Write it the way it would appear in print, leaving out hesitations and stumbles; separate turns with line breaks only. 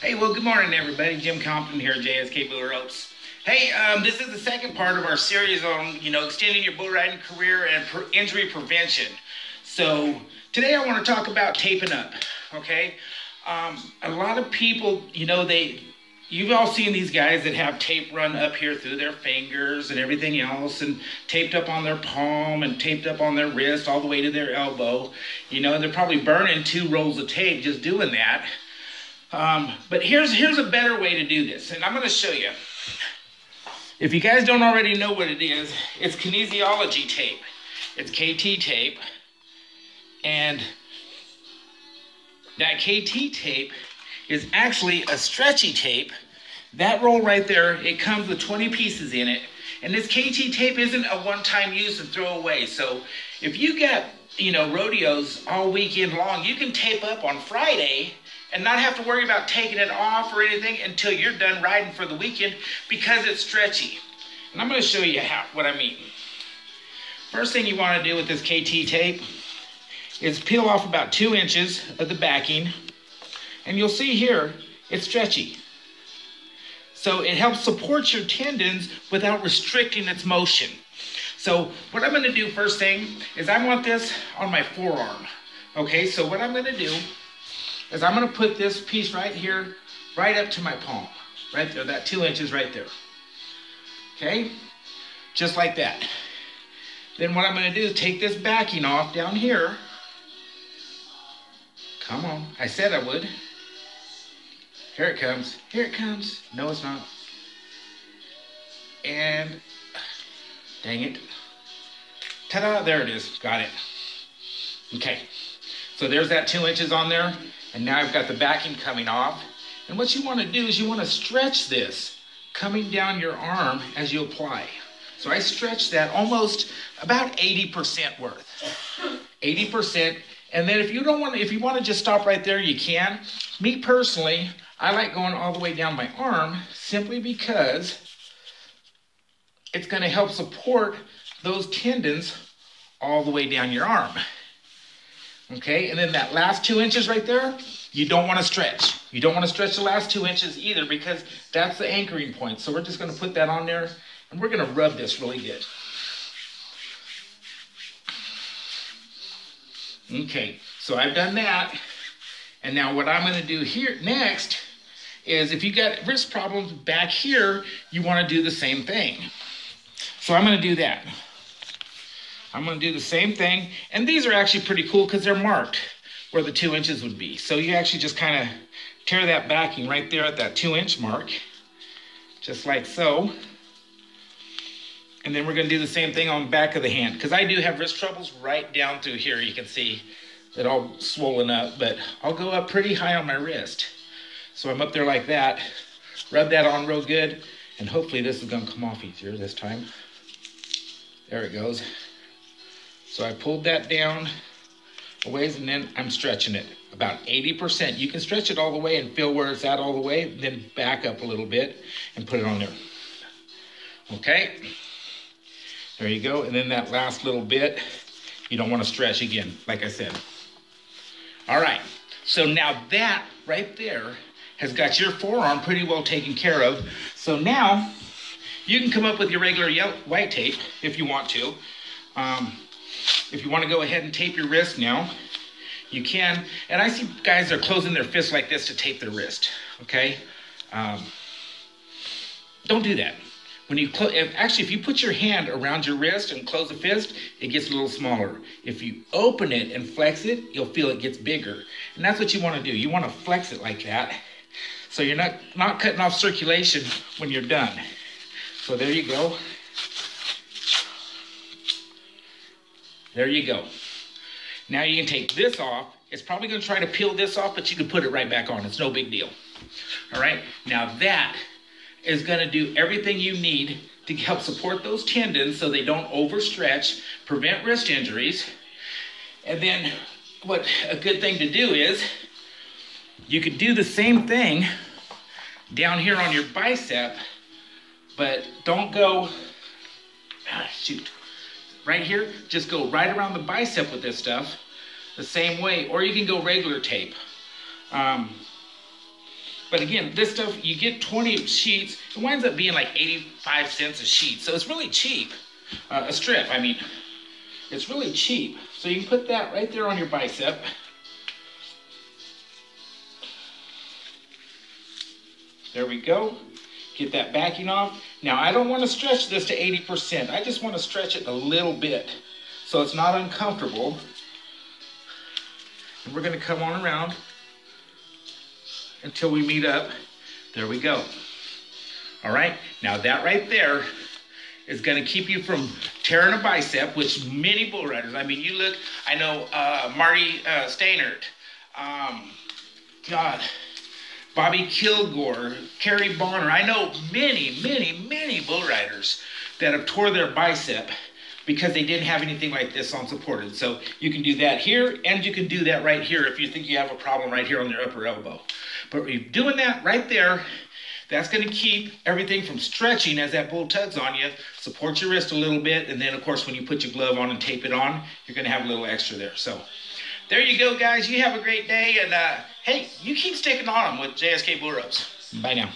Hey, well, good morning, everybody. Jim Compton here, JSK Bull Ropes. Hey, this is the second part of our series on, extending your bull riding career and injury prevention. So today I want to talk about taping up, okay? A lot of people, you've all seen these guys that have tape run up here through their fingers and everything else, and taped up on their palm and taped up on their wrist all the way to their elbow. And they're probably burning 2 rolls of tape just doing that. But here's a better way to do this, and I'm going to show you. If you guys don't already know what it is, it's kinesiology tape. It's KT tape, and that KT tape is actually a stretchy tape. That roll right there, it comes with 20 pieces in it, and this KT tape isn't a one-time use and throw away. So if you got, rodeos all weekend long, you can tape up on Friday and not have to worry about taking it off or anything until you're done riding for the weekend because it's stretchy. And I'm going to show you what I mean. First thing you want to do with this KT tape is peel off about 2 inches of the backing, and you'll see here it's stretchy. So it helps support your tendons without restricting its motion. So what I'm going to do first thing is I want this on my forearm. Okay, so what I'm going to do is I'm going to put this piece right here, right up to my palm. Right there, that 2 inches right there. Okay? Just like that. Then what I'm going to do is take this backing off down here. Come on, I said I would. Here it comes. Here it comes. No, it's not. And, dang it. Ta-da, there it is. Got it. Okay. So there's that 2 inches on there. And now I've got the backing coming off. And what you want to do is you want to stretch this coming down your arm as you apply. So I stretch that almost about 80% worth. 80%. And then if you want to just stop right there, you can. Me personally, I like going all the way down my arm simply because it's going to help support those tendons all the way down your arm. Okay, and then that last 2 inches right there, you don't want to stretch. You don't want to stretch the last 2 inches either because that's the anchoring point. So we're just going to put that on there, and we're going to rub this really good. Okay, so I've done that. And now what I'm going to do here next is if you got wrist problems back here, you want to do the same thing. So I'm going to do that. I'm going to do the same thing. And these are actually pretty cool because they're marked where the 2 inches would be. So you actually just kind of tear that backing right there at that 2 inch mark, just like so. And then we're going to do the same thing on the back of the hand because I do have wrist troubles right down through here. You can see it all swollen up, but I'll go up pretty high on my wrist. So I'm up there like that, rub that on real good, and hopefully this is going to come off easier this time. There it goes. So I pulled that down a ways, and then I'm stretching it about 80%. You can stretch it all the way and feel where it's at all the way, then back up a little bit and put it on there. Okay, there you go. And then that last little bit, you don't want to stretch again, like I said. All right, so now that right there has got your forearm pretty well taken care of. So now you can come up with your regular white tape if you want to. If you want to go ahead and tape your wrist now, you can. And I see guys that are closing their fists like this to tape their wrist, okay? Don't do that. When you actually, if you put your hand around your wrist and close the fist, it gets a little smaller. If you open it and flex it, you'll feel it gets bigger. And that's what you want to do. You want to flex it like that, so you're not cutting off circulation when you're done. So there you go. There you go. Now you can take this off. It's probably going to try to peel this off, but you can put it right back on. It's no big deal. All right. Now that is going to do everything you need to help support those tendons so they don't overstretch, prevent wrist injuries. And then what a good thing to do is you could do the same thing down here on your bicep, but don't go, right here, just go right around the bicep with this stuff the same way, or you can go regular tape. But again, this stuff, you get 20 sheets, it winds up being like 85 cents a sheet. So it's really cheap. A strip, I mean. It's really cheap. So you can put that right there on your bicep. There we go. Get that backing off. Now I don't want to stretch this to 80%. I just want to stretch it a little bit so it's not uncomfortable. And we're going to come on around until we meet up. There we go. All right. Now that right there is going to keep you from tearing a bicep, which many bull riders, I mean, you look, I know Marty Stainert, Bobby Kilgore, Kerry Bonner. I know many bull riders that have tore their bicep because they didn't have anything like this on supported. So you can do that here, and you can do that right here if you think you have a problem right here on your upper elbow. But you're doing that right there, that's going to keep everything from stretching as that bull tugs on you. Support your wrist a little bit, and then, of course, when you put your glove on and tape it on, you're going to have a little extra there. So there you go, guys. You have a great day, and hey, you keep sticking on them with JSK Bull Ropes. Bye now.